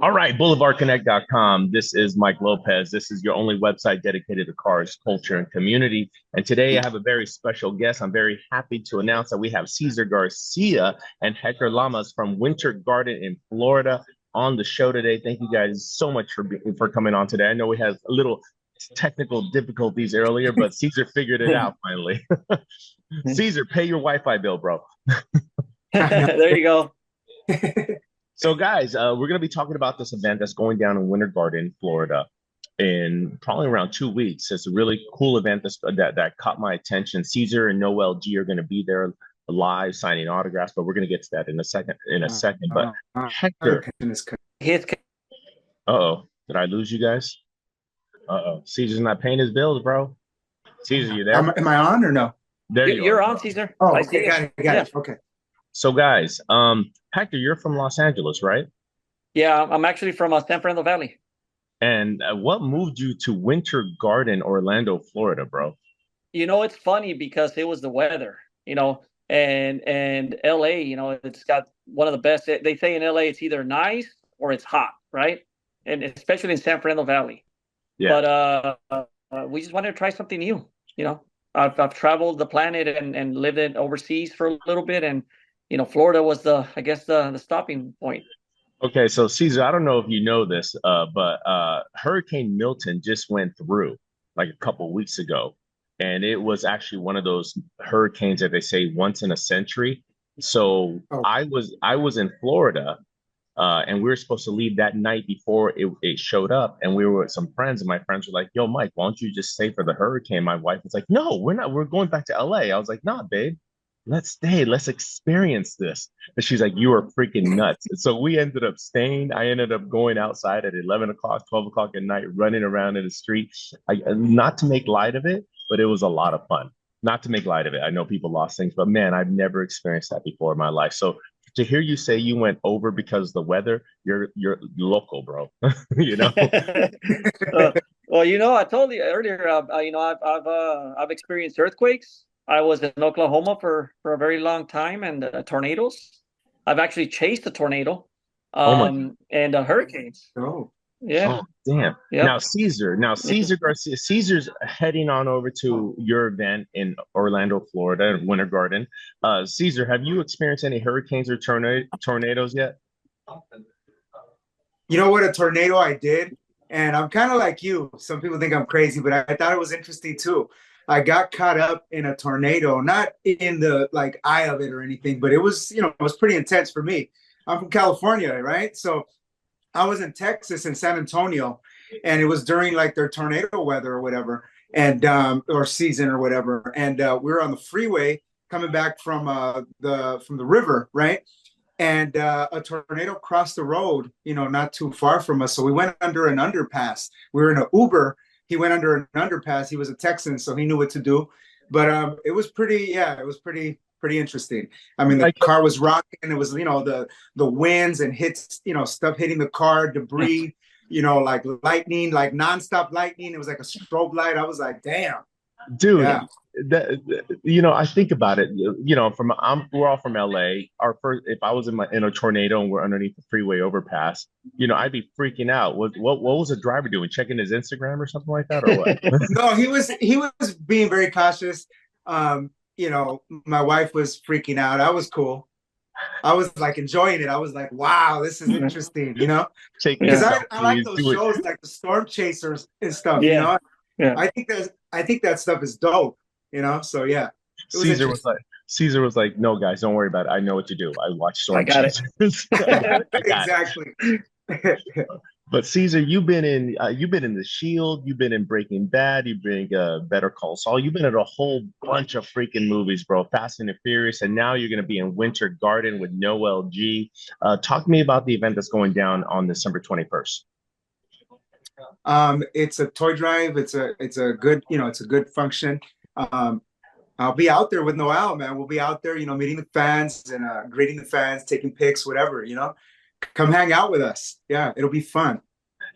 All right, BoulevardConnect.com. This is Mike Lopez. This is your only website dedicated to cars, culture, and community. And today I have a very special guest. I'm very happy to announce that we have Cesar Garcia and Hector Lamas from Winter Garden in Florida on the show today. Thank you guys so much for coming on today. I know we had a little technical difficulties earlier, but Cesar figured it out finally. Cesar, pay your Wi-Fi bill, bro. There you go. So, guys, we're going to be talking about this event that's going down in Winter Garden, Florida, in probably around 2 weeks. It's a really cool event that caught my attention. Cesar and Noel G are going to be there live signing autographs, but we're going to get to that in a second. But Hector, His uh-oh, did I lose you guys? Uh-oh, Caesar's not paying his bills, bro. Caesar, you there? Am I on or no? There you you're are. on, Cesar. Oh, okay, got it. Okay. So, guys, Hector, you're from Los Angeles, right? Yeah, I'm actually from San Fernando Valley. And what moved you to Winter Garden, Orlando, Florida, bro? It's funny because it was the weather, and LA, it's got one of the best. They say in LA it's either nice or it's hot, right? And especially in San Fernando Valley. Yeah. But we just wanted to try something new. I've traveled the planet and lived it overseas for a little bit, and Florida was the stopping point. Okay, so Cesar, I don't know if you know this, but Hurricane Milton just went through like a couple weeks ago, and it was actually one of those hurricanes that they say once in a century. So I was in Florida, and we were supposed to leave that night before it showed up, and we were with some friends, and my friends were like, "Yo, Mike, why don't you just stay for the hurricane?" My wife was like, "No, we're not. We're going back to LA." I was like, "Nah, babe. Let's stay. Let's experience this." And she's like, "You are freaking nuts." And so we ended up staying. I ended up going outside at 11 o'clock, 12 o'clock at night, running around in the street. Not to make light of it, but it was a lot of fun. Not to make light of it. I know people lost things, but man, I've never experienced that before in my life. So to hear you say you went over because of the weather, you're local, bro. you know? Well, I told you earlier. I've experienced earthquakes. I was in Oklahoma for a very long time, and tornadoes. I've actually chased a tornado, Oh my and hurricanes. Oh, Yeah. Oh, damn. Yep. Now Cesar Garcia, Caesar's heading on over to your event in Orlando, Florida, Winter Garden. Caesar, have you experienced any hurricanes or tornadoes yet? you know what? A tornado I did, and I'm kind of like you. Some people think I'm crazy, but I thought it was interesting too. I got caught up in a tornado, not in the like eye of it or anything, but it was, it was pretty intense for me. I'm from California, right? So I was in Texas in San Antonio, and it was during like their tornado weather or whatever, and or season or whatever. And we were on the freeway coming back from the river, right? And a tornado crossed the road, not too far from us. So we went under an underpass. We were in an Uber. He went under an underpass. He was a Texan, so he knew what to do. But it was pretty interesting. I mean, the Like, car was rocking. It was, the winds and hits, stuff hitting the car, debris, like lightning, like nonstop lightning. It was like a strobe light. I was like, damn. dude, Yeah. I think about it. We're all from LA. Our first, if I was in a tornado and we're underneath the freeway overpass, I'd be freaking out. What was the driver doing? Checking his Instagram or something like that, or what? No, he was being very cautious. My wife was freaking out. I was cool. I was like enjoying it. I was like, wow, this is interesting, Taking because Yeah. I like selfies, those doing. shows like the Storm Chasers and stuff, Yeah. Yeah. I think that stuff is dope, So yeah, it was Caesar was interesting. like, Caesar was like, "No, guys, don't worry about it. I know what to do. I watch I Storm got it. Chasers. I got it." Exactly. But Caesar, you've been in The Shield, you've been in Breaking Bad, you've been Better Call Saul, you've been in a whole bunch of freaking movies, bro. Fast and the Furious, and now you're going to be in Winter Garden with Noel G. Talk to me about the event that's going down on December 21st. It's a toy drive. It's a good, it's a good function. Um, I'll be out there with Noel, man. We'll be out there, meeting the fans and greeting the fans, taking pics, whatever. Come hang out with us. Yeah, it'll be fun.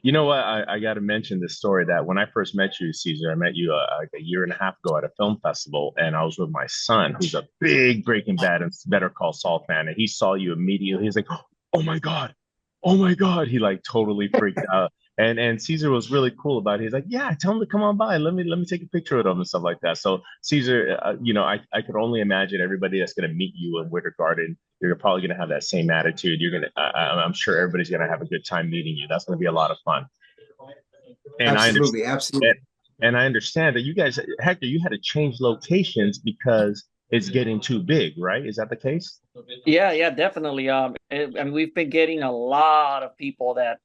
You know what? I got to mention this story that when I first met you, Caesar, I met you like a year and a half ago at a film festival, and I was with my son, who's a big Breaking Bad and Better Call Saul fan, and he saw you immediately. He's like, "Oh my God, oh my God, he like totally freaked out. And Caesar was really cool about it. He's like, yeah, tell him to come on by. Let me take a picture of them and stuff like that. So Caesar, I could only imagine everybody that's gonna meet you in Winter Garden. You're probably gonna have that same attitude. I'm sure everybody's gonna have a good time meeting you. That's gonna be a lot of fun. And I understand. Absolutely, absolutely. And I understand that you guys, Hector, you had to change locations because it's getting too big, right? Is that the case? Yeah, yeah, definitely. I mean, we've been getting a lot of people that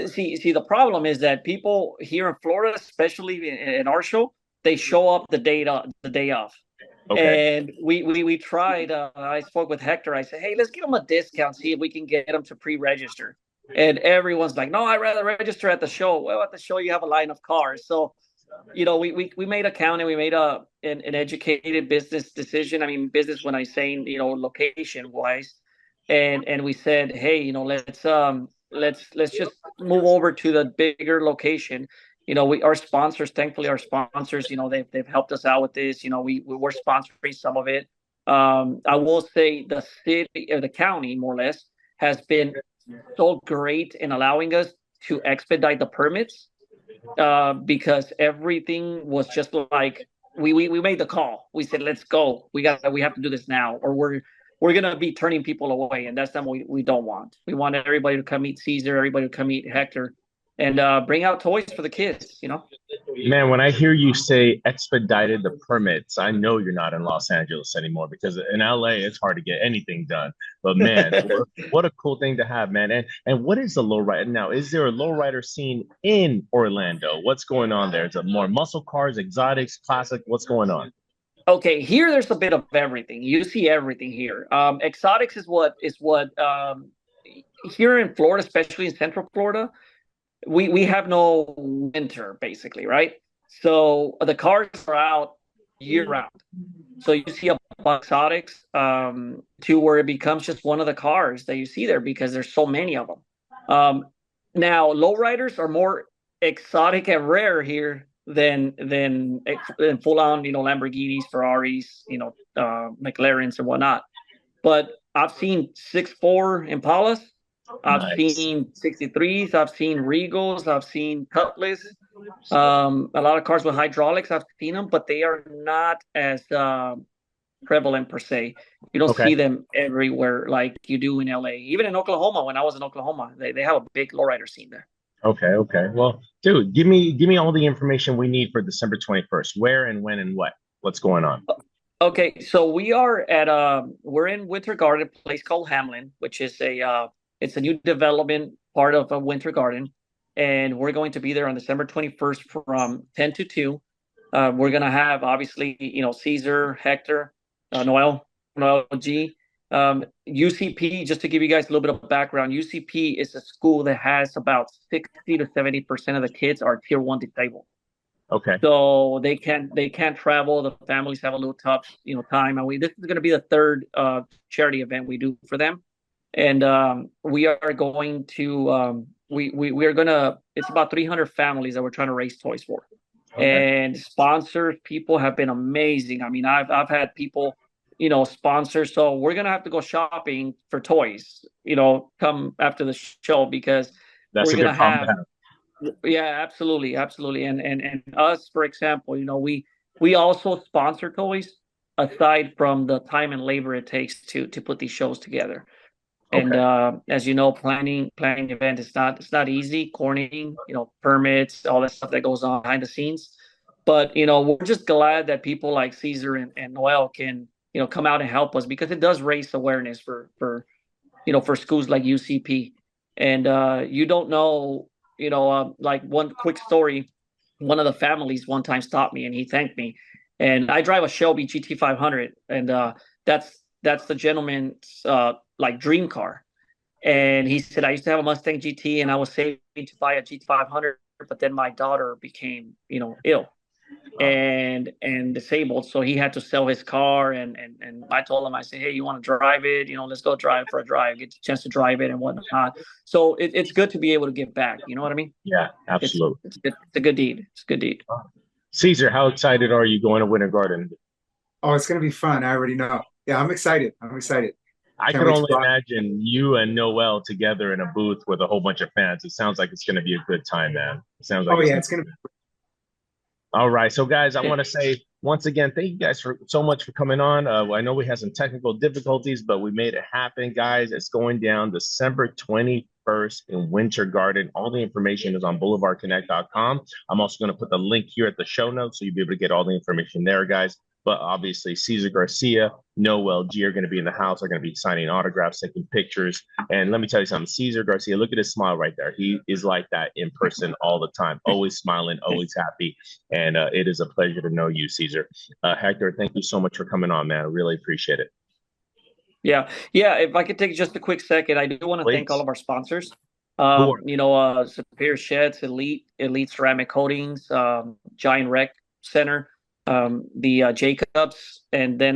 see. The problem is that people here in Florida, especially in our show, they show up the day of. Okay. And we tried. I spoke with Hector. I said, "Hey, let's give them a discount. See if we can get them to pre-register." And everyone's like, "No, I'd rather register at the show." Well, at the show you have a line of cars, so we made a count and we made an educated business decision. I mean, business when I saying location wise, and we said, hey, let's just move over to the bigger location. We our sponsors, thankfully, our sponsors, they've helped us out with this. We were sponsoring some of it. I will say the city or the county, more or less, has been so great in allowing us to expedite the permits because everything was just like we made the call. We said, let's go. We have to do this now, or we're gonna be turning people away, and that's something we don't want. We want everybody to come meet Caesar, everybody to come meet Hector, and bring out toys for the kids. Man, when I hear you say expedited the permits, I know you're not in Los Angeles anymore because in LA it's hard to get anything done. But man, what a cool thing to have, man. And what is the lowrider now? Is there a lowrider scene in Orlando? What's going on there? Is it more muscle cars, exotics, classic? What's going on? Okay, here there's a bit of everything. You see everything here. Exotics is what here in Florida, especially in Central Florida, we have no winter basically, right? So the cars are out year round. So you see a exotics to where it becomes just one of the cars that you see there because there's so many of them. Now lowriders are more exotic and rare here than full on Lamborghinis, Ferraris, McLarens and whatnot. But I've seen 6'4" Impalas. I've Nice. seen 63s. I've seen Regals. I've seen Cutlass. A lot of cars with hydraulics. I've seen them, but they are not as prevalent per se. You don't Okay. see them everywhere like you do in LA. Even in Oklahoma, when I was in Oklahoma, they have a big lowrider scene there. Okay. Okay. Well, dude, give me all the information we need for December 21st. Where and when and what? What's going on? Okay, so we're in Winter Garden, a place called Hamlin, which is it's a new development part of a Winter Garden, and we're going to be there on December 21st from 10 to 2. We're gonna have obviously Caesar, Hector, Noel G. UCP, just to give you guys a little bit of background, UCP is a school that has about 60 to 70% of the kids are tier one disabled. Okay. So they can't travel. The families have a little tough, time. And this is going to be the third charity event we do for them, and we are going to we are gonna. It's about 300 families that we're trying to raise toys for, Okay. and sponsors people have been amazing. I mean, I've had people, sponsor. So we're gonna have to go shopping for toys, come after the show because That's we're a gonna good problem to have have. yeah, absolutely, absolutely. And us, for example, we also sponsor toys aside from the time and labor it takes to put these shows together. And Okay. as you know, planning event is not it's not easy, coordinating, permits, all that stuff that goes on behind the scenes. But we're just glad that people like Caesar and Noel can come out and help us because it does raise awareness for schools like UCP. And you don't know, like one quick story. One of the families one time stopped me and he thanked me. And I drive a Shelby GT500, and that's the gentleman's like dream car. And he said, I used to have a Mustang GT, and I was saving to buy a GT500, but then my daughter became, ill Oh, and disabled, so he had to sell his car. And I told him, I said, hey, you want to drive it, let's go drive for a drive, get a chance to drive it and whatnot. So it's good to be able to give back, you know what I mean? yeah, it's absolutely. it's a good deed. It's a good deed. Caesar, how excited are you going to Winter Garden? Oh, it's gonna be fun. I already know. Yeah, I'm excited. I'm excited. I Can't could wait to only go. imagine you and Noel together in a booth with a whole bunch of fans. It sounds like it's going to be a good time, man. It sounds like Oh it's yeah, going it's to gonna. be. All right. So, guys, I want to say once again, thank you guys for so much for coming on. I know we had some technical difficulties, but we made it happen, guys. It's going down December 21st in Winter Garden. All the information is on boulevardconnect.com. I'm also going to put the link here at the show notes so you'll be able to get all the information there, guys. But obviously, Cesar Garcia, Noel G are going to be in the house. They're going to be signing autographs, taking pictures. And let me tell you something, Cesar Garcia, look at his smile right there. He is like that in person all the time, always smiling, always happy. And it is a pleasure to know you, Cesar. Hector, thank you so much for coming on, man. I really appreciate it. Yeah, yeah. If I could take just a quick second, I do want to thank all Please. of our sponsors. Who are Superior Sheds, Elite Ceramic Coatings, Giant Rec Center, the Jacobs, and then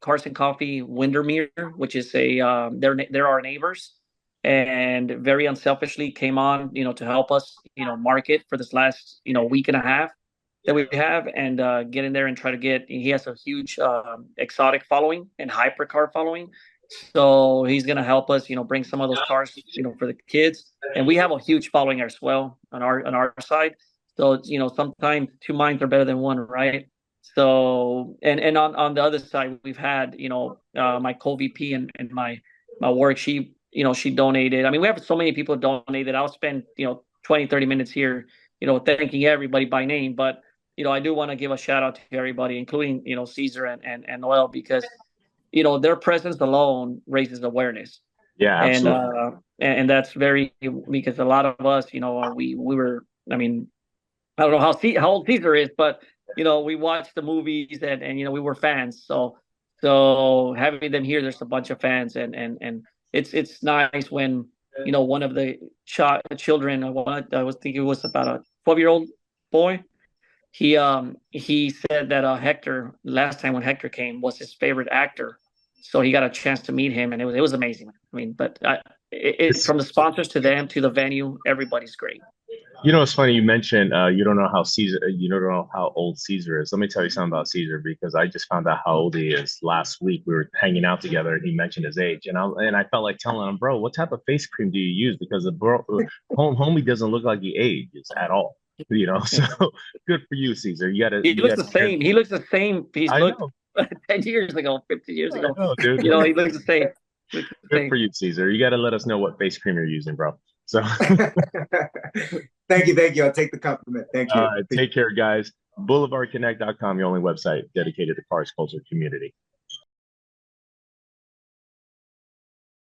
Carson Coffee Windermere, which is they're our neighbors, and very unselfishly came on, to help us, market for this last, week and a half that we have, and get in there and try to get. He has a huge exotic following and hypercar following, so he's gonna help us, bring some of those cars, for the kids, and we have a huge following as well on our side. So it's, sometimes two minds are better than one, right? So and on the other side, we've had, my co-VP and my work. She donated. I mean, we have so many people donated. I'll spend 20-30 minutes here, thanking everybody by name, but I do want to give a shout out to everybody, including, Cesar and Noel, because, their presence alone raises awareness. Yeah, And absolutely. and that's very, because a lot of us, we were, I mean, I don't know how old Caesar is, but we watched the movies, and we were fans. So having them here, there's a bunch of fans, and it's nice when one of the children, I was thinking it was about a 12-year-old boy. He said that Hector, last time when Hector came, was his favorite actor, so he got a chance to meet him, and it was amazing. I mean, but It's from the sponsors to them to the venue, everybody's great. It's funny you mentioned you don't know how Caesar you don't know how old Caesar is. Let me tell you something about Caesar because I just found out how old he is last week. We were hanging out together and he mentioned his age and I felt like telling him, bro, what type of face cream do you use? Because the homie doesn't look like he ages at all. So good for you, Caesar. He You looks gotta the same. He looks the same. He's I looked know, 10 years ago, 15 years I ago. know, dude. He looks the same. Looks the Good for same. you, Caesar. You gotta let us know what face cream you're using, bro. So Thank you, thank you. I'll take the compliment. Thank you. take care, guys. BoulevardConnect.com, your only website dedicated to cars culture community.